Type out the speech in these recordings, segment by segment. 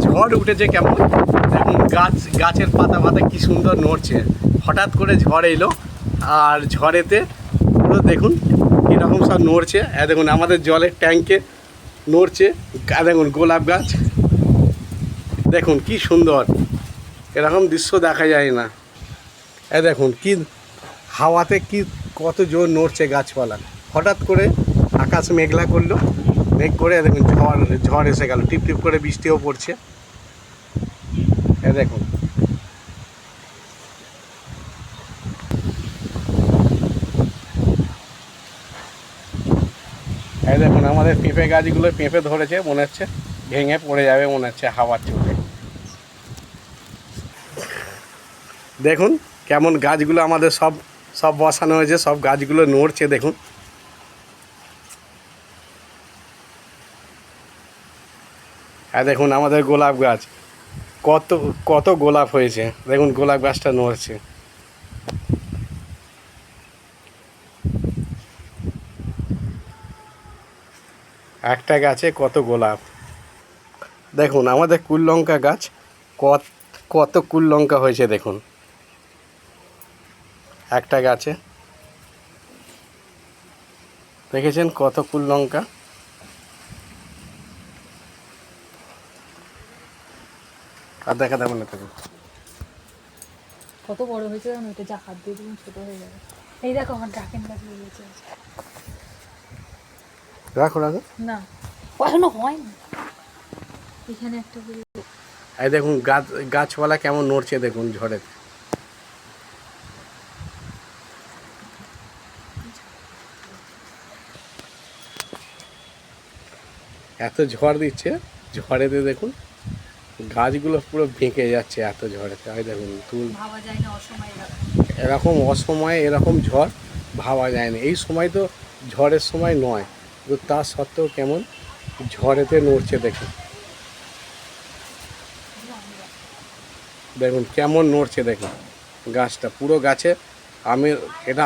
ঝড় উঠেছে কেমন দেখুন, গাছের পাতা পাতা কি সুন্দর নড়ছে। হঠাৎ করে ঝড় এলো, আর ঝড়েতে পুরো দেখুন কীরকম সব নড়ছে। দেখুন আমাদের জলের ট্যাঙ্কে নড়ছে। দেখুন গোলাপ গাছ, দেখুন কি সুন্দর, এরকম দৃশ্য দেখা যায় না। দেখুন কি হাওয়াতে কি কত জোর নড়ছে গাছপালা। হঠাৎ করে আকাশ মেঘলা করলো, মেঘ করে দেখুন ঝড় এসে গেল, টিপ টিপ করে বৃষ্টিও পড়ছে। দেখুন দেখুন আমাদের পেঁপে গাছগুলো পেঁপে ধরেছে, মনে হচ্ছে ভেঙে পড়ে যাবে মনে হচ্ছে হাওয়ার চোটে। দেখুন কেমন গাছগুলো আমাদের সব বসানো হয়েছে, সব গাছগুলো নড়ছে দেখুন। দেখুন আমাদের গোলাপ গাছ, কত কত গোলাপ হয়েছে, দেখুন গোলাপ গাছটা নড়ছে। একটা গাছে কত গোলাপ। দেখুন আমাদের কুল লঙ্কা গাছ, কত কুল লঙ্কা হয়েছে দেখুন একটা গাছে। দেখেছেন কত কুল লঙ্কা। আর দেখা যাবে না দেখুন কত বড় হয়েছে জানো, এটা যা হাত দিয়ে দিন ছোট হয়ে যাবে। এই দেখো আমার ড্রাগন গাছ হয়েছে। রাখো রাখো না এখনো হয় না, এখানে একটা এই দেখুন গাছপালা কেমন নড়ছে দেখুন ঝড়ে। এত ঝড় দিচ্ছে, ঝড়েতে দেখুন গাছগুলো পুরো বেঁকে যাচ্ছে এত ঝড়েতে। এই দেখুন ভাবা যায় না অসময়ে এরকম অসময়ে এরকম ঝড় ভাবা যায় না। এই সময় তো ঝড়ের সময় নয়, কিন্তু তা সত্ত্বেও কেমন ঝড়েতে নড়ছে দেখুন। দেখুন কেমন নড়ছে দেখুন গাছটা, পুরো গাছে এটা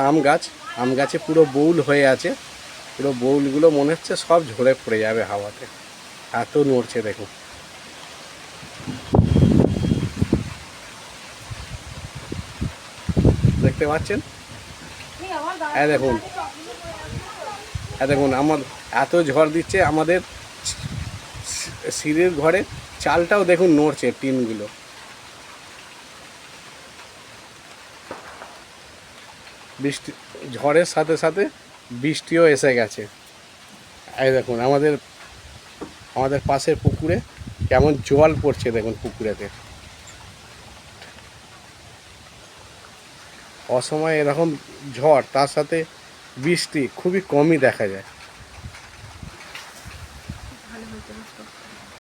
আম গাছে পুরো বউল হয়ে আছে। পুরো বউলগুলো মনে হচ্ছে সব ঝরে পড়ে যাবে হাওয়াতে, এত নড়ছে দেখুন। দেখতে পাচ্ছেন? দেখুন আমার এত ঝড় দিচ্ছে, আমাদের সিঁড়ির ঘরে চালটাও দেখুন নড়ছে, টিনগুলো। বৃষ্টি ঝড়ের সাথে সাথে বৃষ্টিও এসে গেছে। এই দেখুন আমাদের পাশের পুকুরে কেমন জল পড়ছে দেখুন পুকুরেতে। অসময়ে এরকম ঝড় তার সাথে বৃষ্টি খুবই কমই দেখা যায়।